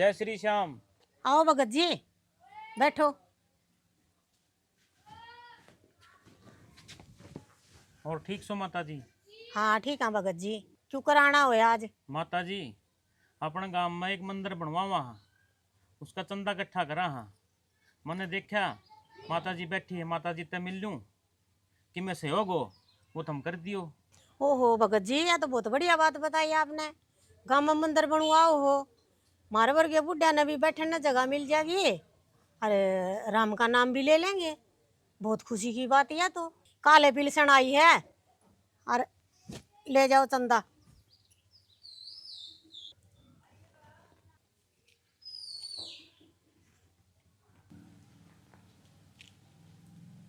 जय श्री श्याम। आओ भगत जी, बैठो। और ठीक सो माता जी? हाँ ठीक है भगत जी, क्यों कराना हो आज? माता जी, अपने गांव में एक मंदिर बनवावा हाँ, उसका चंदा इकट्ठा करा हाँ। मैंने देखा माता जी बैठी है, माता जी ते मिल लूँ कि मैं सहयोग हो वो तुम कर दियो। ओहो भगत जी, यह तो बहुत बढ़िया बात बताई आपने। गांव में मंदिर बनवाओ हो, मारे वर्गे बुढ़िया ने भी बैठने जगह मिल जाएगी। अरे राम का नाम भी ले लेंगे। बहुत खुशी की बात है। तो काले पिलसन आई है और ले जाओ चंदा।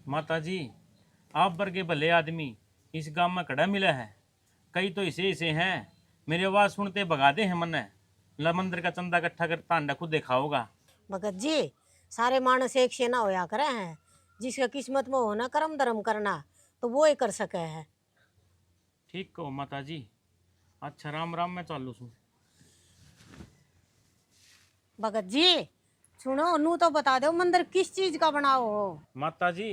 माता जी, आप वर्गे भले आदमी इस गांव में खड़ा मिला है। कई तो इसे इसे हैं, मेरी आवाज़ सुनते भगा दे हैं मन्ने। ला मंदिर का चंदा इकट्ठा कर तांडा खुद देखा होगा। भगत जी, सारे मानस एक से ना होया करे हैं। जिसका किस्मत में होना कर्म धर्म करना, तो वो ही कर सके है। ठीक कहो माता जी। अच्छा राम राम, मैं चालू छू। भगत जी सुनो, नू तो बता दो मंदिर किस चीज का बनाओ हो? माता जी,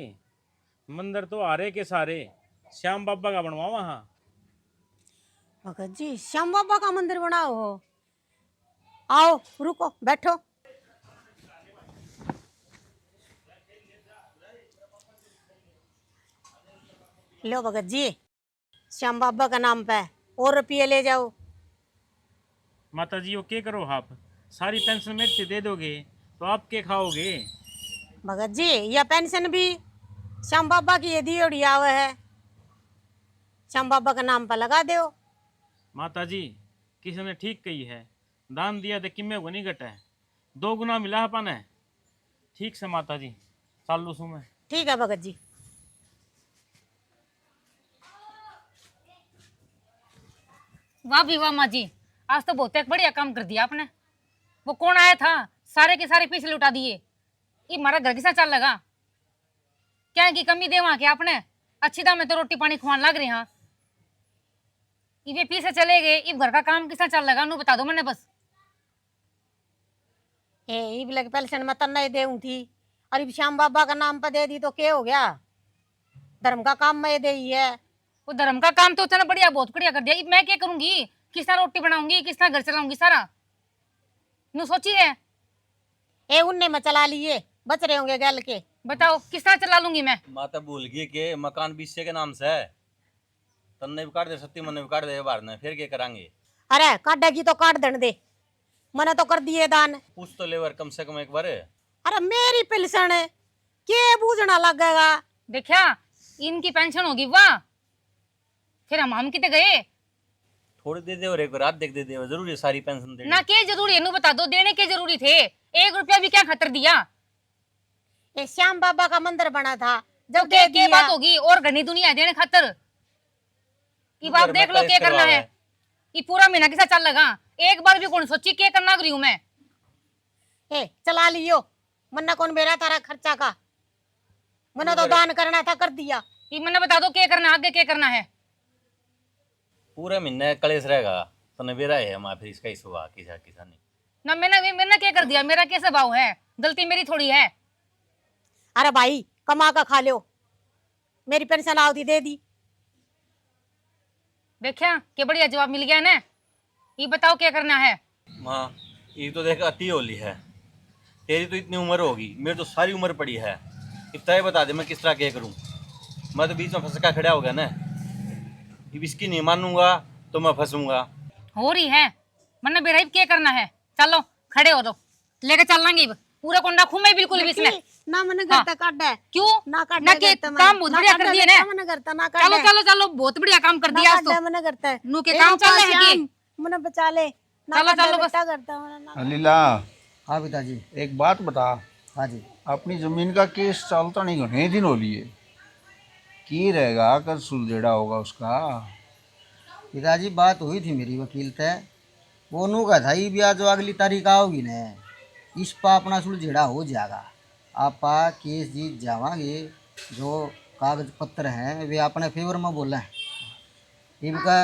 मंदिर तो आरे के सारे श्याम बाबा का बनवावा हाँ। भगत जी श्याम बाबा का मंदिर बनाओ हो? आओ रुको बैठो। लो भगत जी, श्याम बाबा का नाम पे और रुपये ले जाओ। माता जी वो क्या करो आप? सारी पेंशन मेरे से दे दोगे तो आप क्या खाओगे? भगत जी यह पेंशन भी श्याम बाबा की यदि उड़िया हुआ है, श्याम बाबा का नाम पे लगा दो। माता जी, किसी ने ठीक कही है, दान दिया तो किम्मे को नहीं घटा है, 2 गुना मिला अपन है। ठीक से माता जी, चालू सू मैं। ठीक है भगत जी। वाह भी वाह माँ जी, आज तो बहुत एक बढ़िया काम कर दिया आपने। वो कौन आया था, सारे के सारे पैसे लुटा दिए। ये हमारा घर किसा चल लगा? क्या की कमी दे वहां के आपने? अच्छी दाम में तो रोटी पानी खुआन लग रहे हैं। ये पीछे चले गए, ये घर का काम किसा चल लगा? नू बता दो मैंने बस। ए लग पेंशन में तन्ना ही देऊं थी, अरे श्याम बाबा का नाम पे दे दी तो क्या हो गया? धर्म का काम में दे ही है। वो धर्म का काम तो उतना बढ़िया, बहुत बढ़िया कर दिया। अब मैं क्या करूंगी? किस तरह रोटी बनाऊंगी, किस तरह घर चलाऊंगी सारा? नू सोची है? ए उनने में चला लिए, बच रहे होंगे गल के। बताओ किस तरह चला लूंगी मैं? माता भूल गई के मकान बीसे के नाम से है। तन्ने भी काट दे, सत्ती मन भी काट दे बाहर ने, फिर क्या करांगे? अरे काटेगी तो काट देने दे, मैंने तो कर दिए दान। पूछ तो लेवर कम से कम एक बार। अरे मेरी पेंशन है, के बूझना लगेगा? देखा, इनकी पेंशन होगी वाह। फिर हम कितने गए? थोड़ी दे दे और एक रात देख दे दे, जरूरी है सारी पेंशन देनी? ना के जरूरी है, नू बता दो देने के जरूरी थे। 1 रुपया भी क्या खतर दिया? ये श्याम बाबा का मंदिर बना था तो जब दे के दिया। बात होगी और घनी दुनिया है देने खातर। ये बात देख लो क्या करना है। ये पूरा महीना किसा चल लगा, एक बार भी कौन सोची क्या करना करी हूं मैं? ए चला लियो, मन्ना कौन मेरा तारा खर्चा का? मैंने तो दान करना था, कर दिया। ये मैंने बता दो क्या करना, आगे क्या करना है? पूरे महीने कलेश रहेगा। तने बेरा है हमारा, फिर इसका ही स्वभाव किसा किसा नहीं। ना मैंने क्या कर दिया? मेरा क्या स्वभाव है? गलती मेरी थोड़ी है। अरे भाई कमा का खा लो, मेरी पेंशन आवती दे दी। देखा क्या बढ़िया जवाब मिल गया ना। ये बताओ क्या करना है? माँ ये तो देख अति होली है। तेरी तो इतनी उम्र होगी, मेरी तो सारी उम्र पड़ी है। इतना ही बता दे मैं किस तरह क्या करूँ। मैं तो बीच में फंस का खड़ा हो गया ना। अब इसकी नहीं मानूंगा तो मैं फंसूंगा। हो रही है मैंने बेरा क्या करना है? चलो खड़े हो दो, लेके चल लेंगे पूरा कोंडा खूमे बिल्कुल भी इसमें ना मैंने करता काट है। क्यों ना काट ना के काम बहुत बढ़िया कर दिए ना। मैंने करता ना काट। चलो चलो चलो, बहुत बढ़िया काम कर दिया आज तो। मैंने करता है नू के काम चल रहे हैं कि मैंने बचा ले। चलो चलो बस। करता अलीला, हाँ पिताजी। एक बात बता, हाँ जी। अपनी जमीन का केस चलता नहीं, घने दिन हो लिए की रहेगा, कल सुलझेड़ा होगा उसका? पिताजी बात हुई थी मेरी वकील तय, वो नू का था ये ब्याह जो अगली तारीख आओगी न, इस पा अपना सुलझेड़ा हो जाएगा। आपा केस जीत जावांगे, जो कागज पत्र हैं वे अपने फेवर में बोले हैं इनका।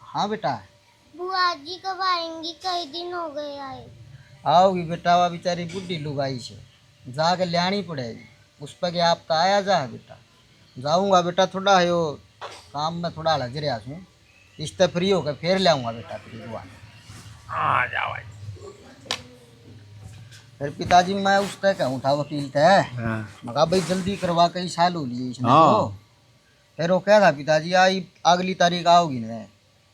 हाँ बेटा। बुआ जी कब आएंगी? कई दिन हो गए आए। आओगी बेटा, वह बेचारी बुढ़ी लुगाई से जाके लियानी पड़ेगी उस पर कि आप तो आया जा बेटा। जाऊंगा बेटा, थोड़ा है वो काम में थोड़ा लग रहा हूँ, इस तरह फ्री होकर फिर ले आऊँगा बेटा तेरी दुआ। आ जाओ भाई। फिर पिताजी मैं उस तरह कहूँ था वकील तय, मगा भाई जल्दी करवा कई साल हो लिए इसने तो। फिर वो कह था पिताजी आई अगली तारीख आओगी न,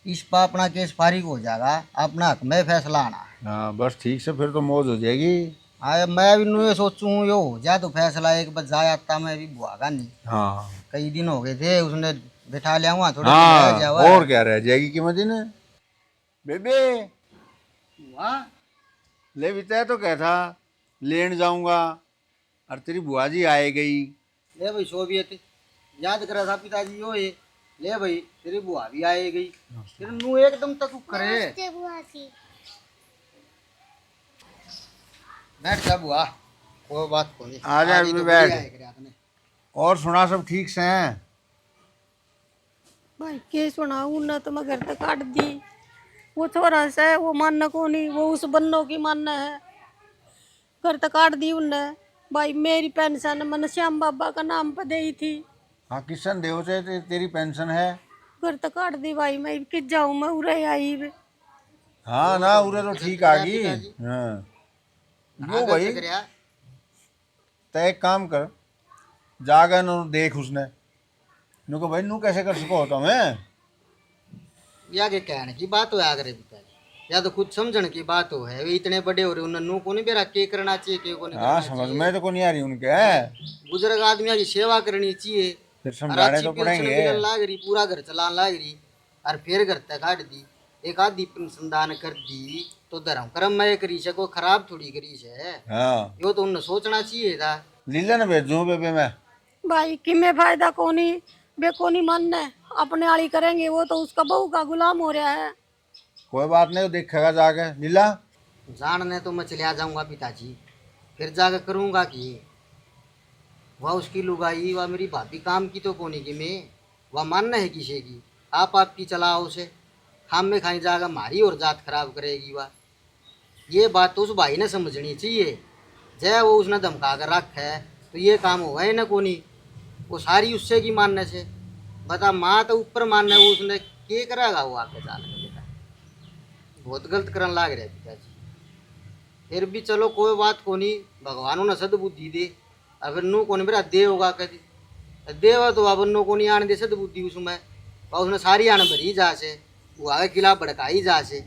इस पर अपना केस फारिग हो जाएगा, अपना हक में फैसला आना। हाँ बस ठीक से, फिर तो मौज हो जाएगी। हाँ मैं भी ये सोचूँ यो हो जाए तो फैसला एक बार जाए आता, मैं भी बुआगा नहीं। हाँ कई दिन हो गए थे, उसने बैठा लिया हुआ थोड़ा हाँ, रह जावा। और क्या रह जाएगी कीमत ने। बेबे वाह ले बिता तो कह था लेन जाऊंगा, और तेरी बुआ जी आए गई। ले भाई सोवियत याद करा था पिताजी यो ये, ले भाई तेरी बुआ भी आए गई, फिर नू एकदम तक करे। बैठ जा बुआ, कोई बात को नहीं, आ जा आज ही अभी तो बैठ। बढ़िया है करे आपने। और सुना सब ठीक से हैं? भाई के सुनाऊं ना, तो मैं घर तक काट दी। वो छोरा से वो मानना को नहीं, वो उस बन्नो की मानना है। घर तक काट दी उनने। भाई मेरी पेंशन मैंने श्याम बाबा का नाम पर दी थी। हाँ किशन देव से तेरी पेंशन है। घर तक काट दी भाई, मैं किस जाऊं, मैं उरे आई बे। हाँ ना उरे तो ठीक आ गई। हाँ यो आगे भाई से करे, तय एक काम कर, जागा नु देख उसने नु को भाई नू कैसे कर सको होता मैं। या के कहने की बात हो करे पिताजी, या तो खुद समझने की बात हो है। वे इतने बड़े हो रहे उन्हें नू को नहीं बेरा के करना चाहिए, के को नहीं हाँ करना समझ चाहिए। में तो को नहीं आ रही उनके। बुजुर्ग आदमी की सेवा करनी चाहिए। फिर और समझाने अच्छी तो पेंशन पड़ेंगे। मिलने लाग रही, पूरा घर चलाने लाग रही, और फिर घर तक काट दी। एक आधी पेंशन दान कर दी तो धर्म कर्म में करी से, कोई खराब थोड़ी करी से। हाँ यो तो उन्हें सोचना चाहिए था। लीला ने भेजू बेबे मैं। भाई किमे फायदा कोनी, बे कोनी मानना है, अपने आली करेंगे। वो तो उसका बहू का गुलाम हो रहा है। कोई बात नहीं, वो देखेगा जाके लीला। जानने तो मैं चलिया जाऊंगा पिताजी, फिर जाकर करूंगा कि वह उसकी लुगाई, वह मेरी भाभी काम की तो कोनी की मैं, वह मानना है किसी की। आप आपकी चलाओ उसे, खाम में खाई जाकर मारी और जात खराब करेगी वह। ये बात तो उस भाई ने समझनी चाहिए। जय वो उसने धमका कर रख है तो ये काम होगा ही ना कोनी। वो सारी उससे की मानने से, बता माँ तो ऊपर मानना है, वो उसने के करेगा वो आके जाने बेटा। बहुत गलत करने लाग रहे पिताजी। फिर भी चलो कोई बात को नहीं, भगवान ने सदबुद्धि दे। अगर नू को नहीं मेरा दे होगा कभी देवा तो अब नो को नहीं आने दे सदबुद्धि उसमें, और उसने सारी आने भरी जा से, वो आगे खिलाफ भड़काई जा से।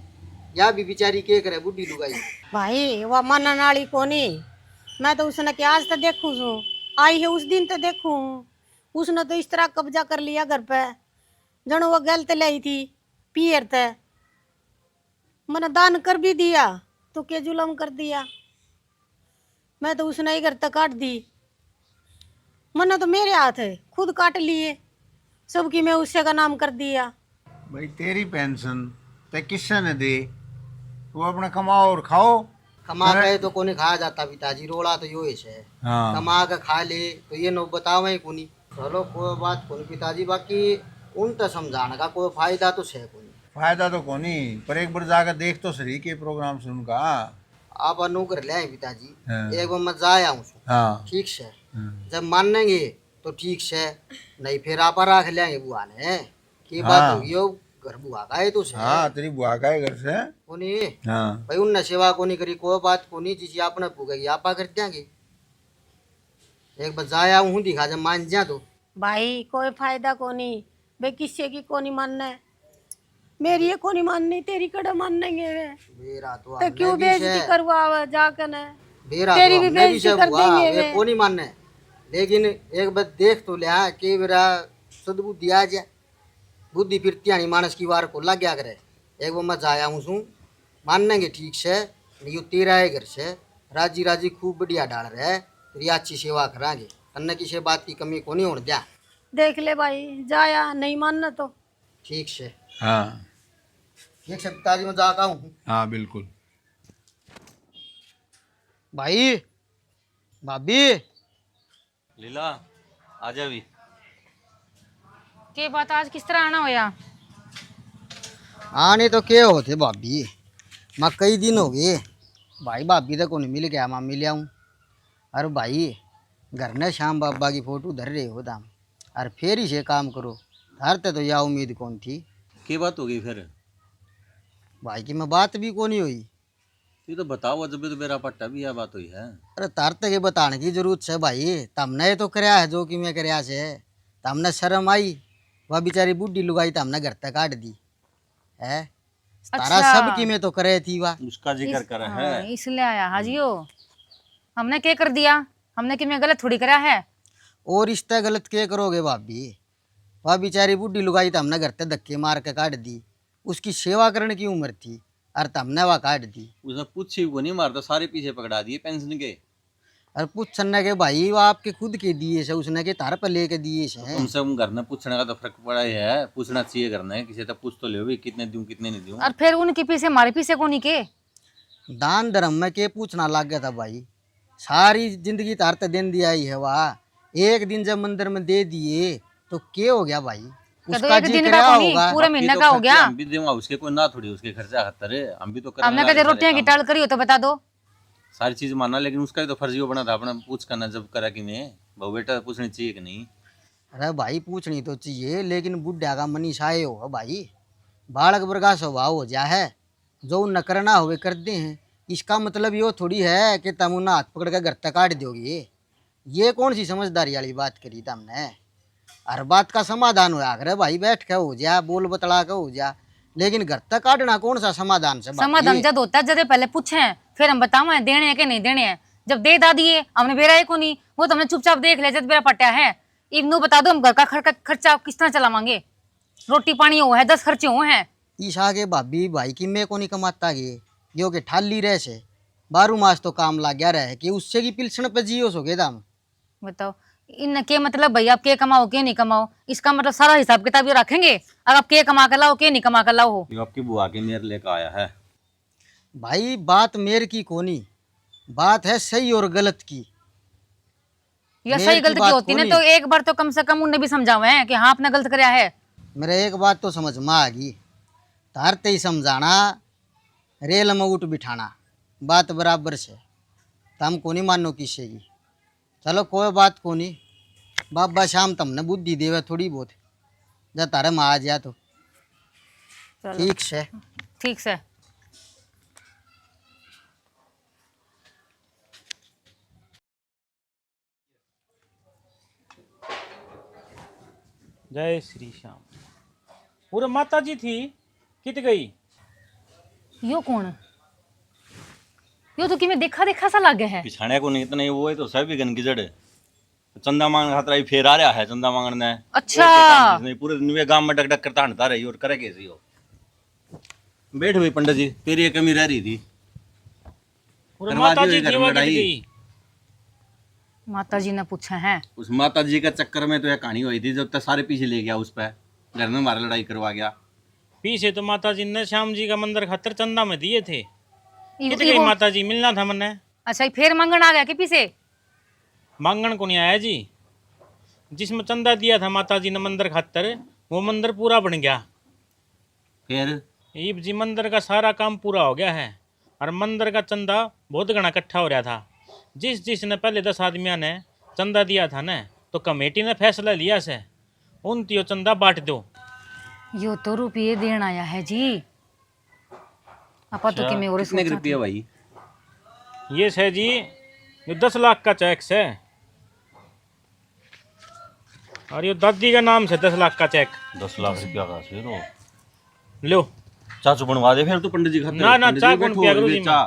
या भी बेचारी के करे बुढ़ी लुगाई। भाई वह मानने वाली कोनी। मैं तो उसने क्या आज तक देखूं सू, आई है उस दिन तो देखूं। उसने तो इस तरह कब्जा कर लिया घर पे, जनो वो गलत लाई थी पियर ते। मैंने दान कर भी दिया तो के जुलम कर दिया। मैं तो उसने ही घर तक काट दी। मैंने तो मेरे हाथ है खुद काट लिए, सबकी मैं उससे का नाम कर दिया। भाई तेरी पेंशन ते किसने ने दे, वो अपना कमाओ और खाओ। कमा के तो कोनी खाया जाता पिताजी, रोड़ा तो यो है। हाँ कमा के खा ले तो ये नो बतावे कोनी। चलो कोई बात कोनी पिताजी, बाकी उन तो समझाने का कोई फायदा तो है कोनी। फायदा तो कोनी, पर एक बार जाकर देख तो सही के प्रोग्राम से उनका। आप अनु कर ले पिताजी, हाँ। एक बार मैं जा आऊँ हाँ ठीक से। जब मानेंगे तो ठीक से, नहीं फिर आप रख लेंगे बुआ ने की बात हाँ। होगी। हो घर बुआ का है तो से हाँ तेरी बुआ का है घर से। कोनी हाँ भाई उनने सेवा कोनी करी, कोई बात कोनी, जिसे आपने पुगेगी आपा कर देंगे। एक बार जाया हूँ दिखा जब मान जा तो। भाई कोई फायदा कोनी, बे किसी की कोनी मानना है। मेरी ये कोनी माननी, तेरी कड़ा मानेंगे वे। बेरा तो तो क्यों बेइज्जती करवावे जाकर ने। बेरा तेरी तो भी हमने भी बेइज्जती से कर बुआ देंगे वे वे। कोनी मानने, लेकिन एक बार देख तो लिया कि मेरा सदबुद्धि आ जाए। बुद्धि फिर त्यानी मानस की वार को लग गया करे। एक बार मैं जाया हूँ सू, मानेंगे ठीक से, नहीं यो तेरा है घर से, राजी राजी खूब बढ़िया डाल रहे, तेरी अच्छी सेवा करांगे, अन्य किसी बात की कमी को नहीं होने दिया। देख ले भाई, जाया नहीं मानना तो। ठीक से हाँ ठीक से पिताजी मैं जाता हूँ। हाँ बिल्कुल। भाई भाभी लीला आ जा भी। के बात आज किस तरह आना होया? आने तो क्या होते भाभी, मैं कई दिन हो गए भाई भाभी तक को नहीं मिल गया मामी ले आऊँ। अरे भाई घर ने श्याम बाबा की फोटो धर रहे हो दाम, अरे फिर ही से काम करो। धरते तो यह उम्मीद कौन थी क्या बात हो गई फिर? भाई की मैं बात भी को नहीं हुई। ये तो बताओ, जब तो मेरा पट्टा भी यह बात हुई है। अरे तार तक ये बताने की जरूरत है भाई, तमने ये तो कराया है जो कि मैं कराया से। तमने शर्म आई, वह बेचारी बूढ़ी लुगाई तमने घर तक काट दी है। तारा अच्छा। सब की मैं तो करे थी वाह। उसका जिक्र कर है। हाँ, इसलिए आया हाजियो। हमने क्या कर दिया? हमने कि मैं गलत थोड़ी करा है। और रिश्ता गलत क्या करोगे भाभी? वह बेचारी बूढ़ी लुगाई तो हमने घर तक धक्के मार के काट दी। उसकी सेवा करने की उम्र थी और तमने वह काट दी। उसने पूछी को नहीं मारता, सारे पीछे पकड़ा दिए पेंशन के। और पूछने के भाई वो आपके खुद के दिए से, उसने के तार पर लेके दिए से। कम से कम घर में पूछने का तो फर्क पड़ा ही है। पूछना चाहिए घर में, किसी तक पूछ तो ले भी कितने दूं कितने नहीं दूं। और फिर उनके पीछे हमारे पीछे को नहीं के। दान धर्म में के पूछना लग गया था भाई। सारी जिंदगी तार ते दिन दिया ही है वाह। एक दिन जब मंदिर में दे दिए तो क्या हो गया भाई? तो उसका एक जी दिन का क्या को नहीं, होगा? पूरे महीने का हो गया। हम भी दूंगा उसके, कोई ना थोड़ी उसके खर्चा खातर है, हम भी तो हमने करेंगे कभी रोटियां की टाल करी हो तो बता दो। सारी चीज मानना, लेकिन उसका भी तो फर्जी बना था अपना पूछ करना जब करा कि मैं बहु बेटा पूछनी चाहिए कि नहीं। अरे भाई पूछनी तो चाहिए, लेकिन बुढ़ा का मनीष आए हो भाई। बालक वर्ग का स्वभाव हो जा है, जो न करना हुए करते हैं। इसका मतलब ये थोड़ी है कि तुम उन्हें हाथ पकड़ कर घर तक काट दोगे। ये कौन सी समझदारी वाली बात करी तुमने? हर बात का समाधान होया करे भाई, बैठ के हो जा, बोल बतला के हो जा, लेकिन घर तक काटना कौन सा समाधान से? समाधान जब होता है जब पहले पूछे फिर हम बताओ देने हैं कि नहीं देने हैं। जब दे दा दिए हमने बेरा है को नहीं, वो तो हमने चुपचाप देख लिया जब मेरा पट्टा है। इनू बता दो हम घर का खर्चा किस तरह चलावांगे। रोटी पानी हो है, 10 खर्चे हो हैं। ईशा के भाभी भाई की मैं को नहीं कमाता गे, यो के ठाली रह से 12 मास तो काम लग गया रहे कि उससे की पिलसण पे जियो सोगे दाम। बताओ इन के मतलब भैया आप के कमाओ के नहीं कमाओ, इसका मतलब सारा हिसाब किताब ये रखेंगे। अब आप के कमा कर लाओ के नहीं कमा कर लाओ हो। ये आपकी बुआ के मेरे लेकर आया है। भाई बात मेर की कोनी, बात है सही और गलत की। या मेर सही की गलत की बात होती ना कोनी। तो एक बार तो कम से कम उन्हें भी समझावे हैं कि हाँ आपने गलत कराया है। मेरे एक बात तो समझ में आ गई, तारते ही समझाना रेल में उठ बिठाना बात बराबर से। तम को नहीं मानो किसी की, चलो कोई बात को नहीं। बाबा शाम तुमने बुद्धि देवे थोड़ी बहुत, जब तारे में आ जा तो चलो ठीक से। ठीक से। जय श्री श्याम। पूरा माता जी थी कित गई? यो कौन है? यो तो कि मैं देखा देखा सा लग गया है। पिछाने को नहीं इतने वो है तो सब भी गन की जड़ है। तो चंदा मांगने खातर आई फेर आ रहा है चंदा मांगने। अच्छा। नहीं पूरे दिन वे गांव में डक डक करता हंडता रही और करे कैसी हो। बैठ हुई पंडित जी, तेरी एक कमी रह रही थी। पूरा करवा माता दियो जी ये घर थी में वो कित लड़ाई। गई? माता जी ने पूछा है। उस माता जी का चक्कर में तो यह कहानी हुई थी, जब तक सारे पीछे ले गया उस पर, घर में हमारा लड़ाई करवा गया। पीछे तो माता जी ने श्याम जी का मंदिर खातर चंदा में दिए थे। कित गई इवो- माता जी? मिलना था मन्ने। अच्छा फिर मंगन आ गया कि पीछे? मांगण को नहीं आया जी। जिसमें चंदा दिया था माता जी ने मंदिर खातर, वो मंदिर पूरा बन गया। फिर ईब जी मंदिर का सारा काम पूरा हो गया है और मंदिर का चंदा बहुत घना इकट्ठा हो रहा था। जिसने पहले 10 आदमियों ने चंदा दिया था न, तो कमेटी ने फैसला लिया से उन तियो चंदा बांट दो। यो तो रुपये देन आया है जी। आपा तो कि मैं और कितने सोचा रुपये भाई? ये है जी, ये 10 लाख का चेक से, और ये दादी का नाम से 10 लाख का चेक 10 लाख रुपया का से तो लो। चाचू बनवा दे फिर तू पंडित जी खातर। ना, ना, पंडित चा जी कौन बैठो, पिया करूं जी चा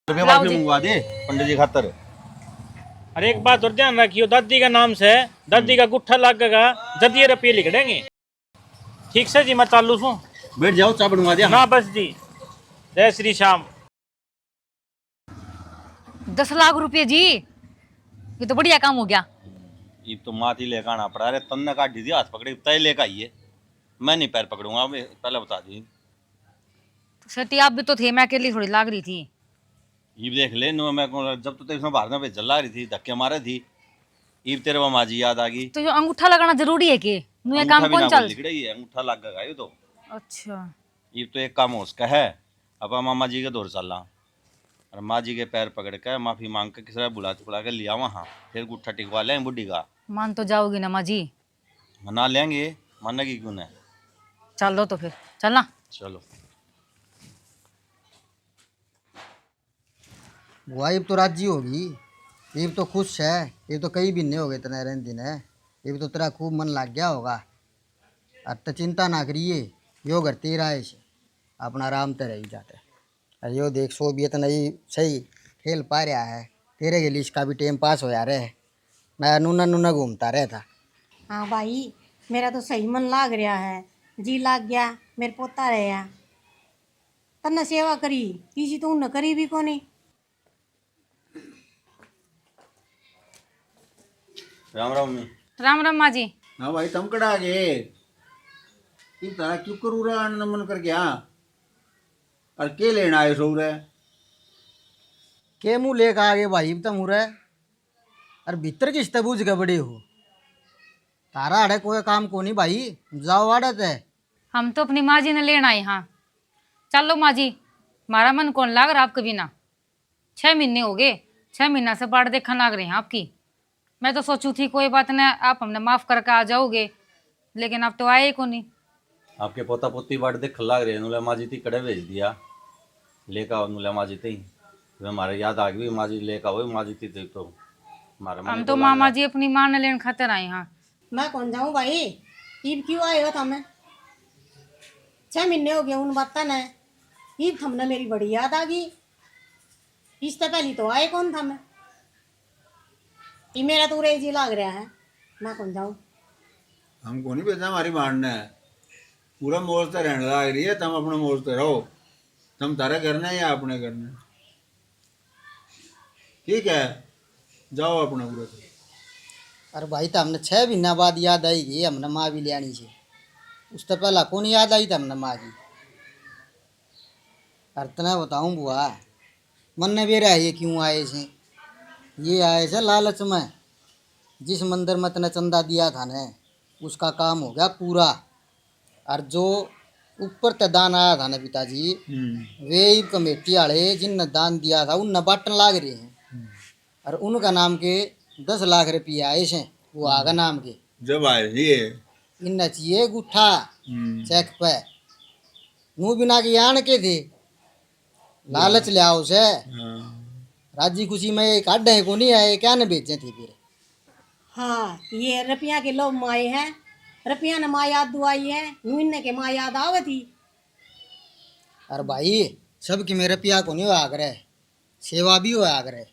रुपया लाओ बाद में जी। मंगवा दे पंडित जी खातर। और एक बात और ध्यान रखियो, दादी का नाम से दादी का गुट्ठा लगेगा, जदिए रुपये लिख देंगे। ठीक से जी, मैं चालू हूँ। बैठ जाओ, चा बनवा दिया। ना बस जी। जय श्री श्याम। 10 लाख रुपये जी, ये तो बढ़िया काम हो गया। ये तो माती लेकर आना पड़ा। अरे तन्ने काट दी हाथ पकड़े तय लेकर आइए, मैं नहीं पैर पकड़ूंगा। मैं पहले बता दी। तो सटी आप भी तो थे, मैं अकेली थोड़ी लाग रही थी। ये देख ले नो, मैं जब तो तेरे बाहर में चल रही थी, धक्के मारे थी, ईब तेरे मामा जी याद आ गई। तो यो अंगूठा लगाना जरूरी है कि नु ये अंगूठा काम भी कौन ना चल? बोल लिख रही है, अंगूठा लग गया ये तो। अच्छा ये तो एक काम हो उसका है, अब मामा जी के दौर चलना। और माँ जी के पैर पकड़ कर माफी मांग कर किसी बुला कर लिया वहाँ, फिर गुट्ठा टिकवा लें बुढ़ी का। मान तो जाओगी ना माँ जी? मना लेंगे, मानेगी क्यों नहीं। चलो तो फिर चलना। चलो। वाइफ तो राजी होगी, ये तो खुश है, ये तो कई भी नहीं हो गए इतने रहन दिन है, ये तो तेरा खूब मन लग गया होगा। अब तो चिंता ना करिए, यो घर तेरा है, अपना आराम ते रही जाते। अरे यो देख सो भी इतना ही सही खेल पा रहा है, तेरे के लिए इसका भी टाइम पास होया रहे, मैं नूना नूना घूमता रहता। हाँ भाई, मेरा तो सही मन लाग रहा है, जी लाग गया, मेरे पोता रहा तन्ने सेवा करी, किसी तो उन करी भी कोनी। राम राम मम्मी। राम राम माँ जी। हाँ भाई, तुम कड़ा गए इन तारा क्यों करू रहा नमन कर गया और के लेना आए सो रहे। के मुँह लेकर आ गए भाई तुम हो रहे, अरे भीतर किस तरह बूझ के बड़े हो, तारा अड़े कोई काम को नहीं भाई, जाओ आड़त है। हम तो अपनी माँ जी ने लेना है। हाँ चलो माँ जी, हमारा मन कौन लाग रहा आपके बिना? 6 महीने हो गए, 6 महीना से बाढ़ देखने लाग रहे हैं आपकी। मैं तो सोचू थी कोई बात नहीं, आप हमने माफ करके आ जाओगे, लेकिन आप तो आए ही को नहीं। आपके पोता पोती बाट देख लाग रहे नुला माँ जी ती कड़े भेज दिया, लेकर आओ नुला माँ जी ती। फिर हमारे याद आ गई माँ जी लेकर आओ माँ जी ती तो हमारा हम मन तो को मामा लगा। जी अपनी माँ ने लेने खातिर आए। हाँ मैं कौन जाऊं भाई, ईब क्यों आए हो तुम्हें? 6 महीने हो गए उन बाता ने, ईब थमने मेरी बड़ी याद आ गई। इससे पहले तो आए कौन था मैं, ये मेरा तो उरे जी लाग रहा है, मैं कौन जाऊं। हमको नहीं पता, हमारी मानना है पूरा मोड़ते रहने लग रही है, तुम अपने मोड़ते रहो, तुम तारे करना है या अपने करना है, ठीक है जाओ अपने पूरे से। अरे भाई तो हमने 6 महीना बाद याद आई कि हमने माँ भी ले आनी चाहिए, उस तो पहला कौन याद आई था हमने माँ की। अरे तना बताऊँ बुआ, मन ने बेरा ये क्यों आए से, ये आए से लालच में, जिस मंदिर में तने चंदा दिया था ने उसका काम हो गया पूरा, और जो ऊपर ते दान आया था ना पिताजी, वे ही कमेटी वाले जिनने दान दिया था उन बांटने लाग रहे हैं, और उनका नाम के 10 लाख रुपये आए से वो आगा नाम के। जब आए ये इन चाहिए गुठा चेक पे, नू बिना के आन के थे, लालच ले आओ से राजी खुशी में काढ़े को नहीं आए, क्या न बेचे थे फिर। हाँ, ये रुपया के लोग माए हैं, रुपया ने माँ याद दुआई है, यूं के माँ याद आवे थी। अरे भाई सबकी मेरे पिया को नहीं होया करे, सेवा भी होया करे,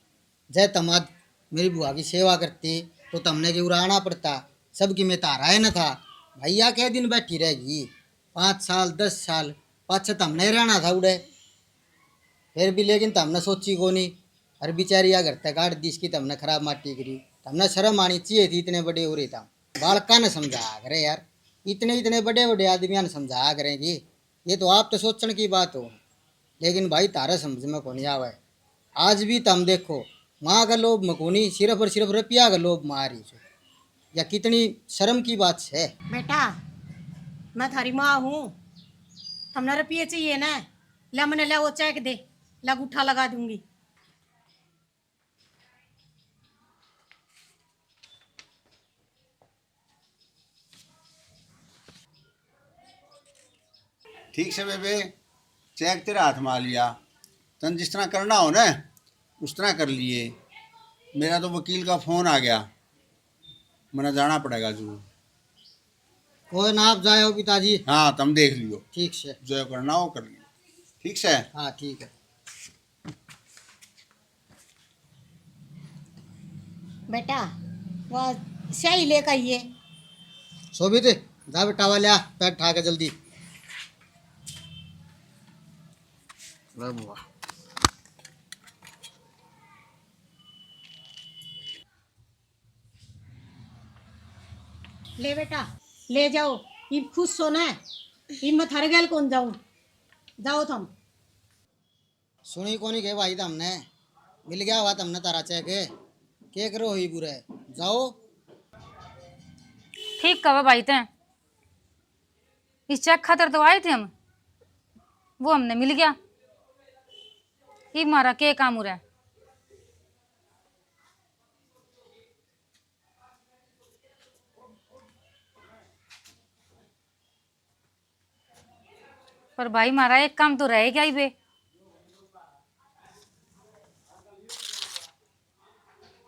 जय तमाद मेरी बुआ की सेवा करती तो तमने के उड़ाना पड़ता, सबकी में तारा है न था। भैया क्या दिन बैठी रहेगी, 5 साल 10 साल पाछे तमने रहना था उड़े, फिर भी लेकिन तमने सोची को नहीं। अरे बेचारी या घर तक काट दी इसकी, तमने खराब माटी करी, तमने शर्म आनी चाहिए थी, इतने बड़े हो रहे था बालका ने समझाया करे यार, इतने इतने बड़े बड़े आदमियों ने समझाया करेंगी, ये तो आप तो सोचने की बात हो, लेकिन भाई तारा समझ में को नहीं आवे। आज भी तम देखो माँ का लोभ मकोनी, सिर्फ और सिर्फ रुपया का लोभ मारी छो, या कितनी शर्म की बात है। बेटा मैं थारी माँ हूँ, तुमने रुपये चाहिए ना, ला मैंने ला वो चेक दे, ला गुठा लगा दूंगी। ठीक से बेबे, चेक तेरा हाथ में आ लिया, तन जिस तरह करना हो ना उस तरह कर लिए। मेरा तो वकील का फ़ोन आ गया, मैंने जाना पड़ेगा जरूर। कोई ना आप जाए हो पिताजी। हाँ तुम देख लियो, ठीक से। जो करना हो कर लियो, ठीक से। हाँ ठीक है। बेटा वह स्याही लेकर आइए। शोभित जा बेटा वाले, पैर ठा के जल्दी। ले बुआ। ले बेटा ले जाओ, ये खुश सोना है, ये मैं थारे गैल कौन जाऊं, जाओ तुम। सुनी को नहीं के भाई हमने, मिल गया हुआ तुमने तारा चेक, के करो ही बुरे, जाओ। ठीक कहा भाई ते, इस चेक खातर तो आए थे हम, वो हमने मिल गया, कि मारा के काम हो रहा है। पर भाई मारा एक काम तो रह गया ही बे।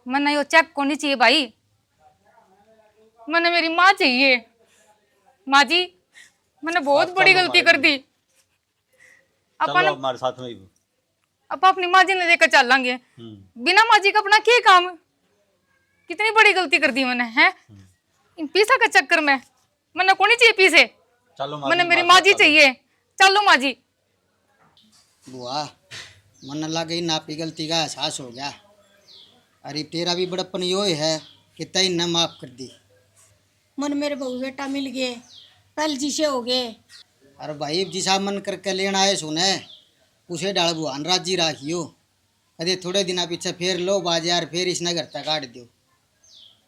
मने यो चेक को नहीं चाहिए भाई, मने मेरी माँ चाहिए। माँ जी मैंने बहुत आप बड़ी चलो गलती हमारे कर दी। चलो अपन हमारे साथ में ही। अब अपनी माँ जी ने लेकर चलेंगे, बिना माँ जी का अपना क्या काम। कितनी बड़ी गलती कर दी मैंने, है इन पीसा के चक्कर में। मैंने को नहीं चाहिए पीसे, चलो मैंने मेरी माँ जी चाहिए। चलो माँ जी। बुआ मन लगे नापी गलती का एहसास हो गया। अरे तेरा भी बड़प्पन यो है कि तई न माफ कर दी। मन मेरे बहू बेटा मिल गए, पहले जिसे हो गए। अरे भाई जिसा मन करके लेना आए सुने उसे डाल बुआन राजी राखियो। कदे थोड़े दिन पीछे फिर लो बाजार, फिर इसने घर तक काट दो।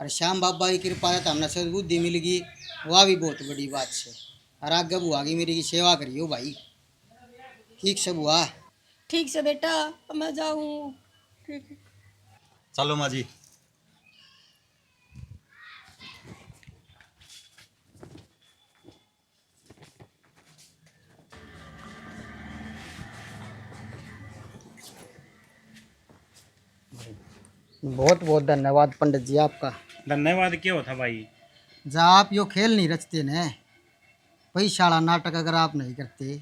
और श्याम बाबा की कृपा है तो हमने सदबुद्धि मिल गई, वह भी बहुत बड़ी बात से। और आगे बुआ की मेरी की सेवा करियो भाई। ठीक से बुआ। ठीक से बेटा, अब मैं जाऊँ। चलो माँ जी। बहुत बहुत धन्यवाद पंडित जी आपका। धन्यवाद क्या होता भाई। जब आप यो खेल नहीं रचते न, पैशाला नाटक अगर आप नहीं करते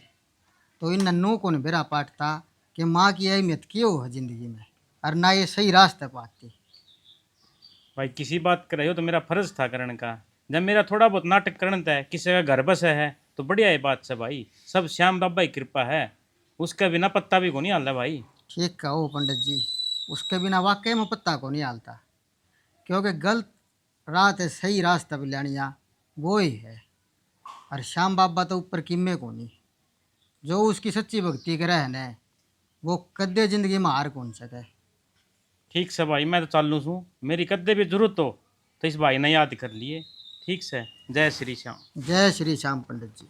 तो इन नन्नों को नहीं बेरा पाटता कि माँ की अहमियत क्यों है जिंदगी में, और ना ये सही रास्ते पाते। भाई किसी बात कर रहे हो तो मेरा फर्ज था करण का। जब मेरा थोड़ा बहुत नाटक करण था, किसी का घर बस है तो बढ़िया है बात से भाई। सब श्याम बाबा की कृपा है, उसका बिना पत्ता भी को नहीं हाल भाई। ठीक कहो पंडित जी, उसके बिना वाकई में पत्ता को नहीं हालता। क्योंकि गलत राह से सही रास्ता पे लानिया वो ही है। और श्याम बाबा तो ऊपर किम्मे को नहीं। जो उसकी सच्ची भक्ति करे है न, वो कदे जिंदगी में हार कौन सके। ठीक से भाई, मैं तो चालू छूँ। मेरी कदे भी जरूरत हो तो इस भाई ने याद कर लिए। ठीक से, जय श्री श्याम। जय श्री श्याम पंडित जी।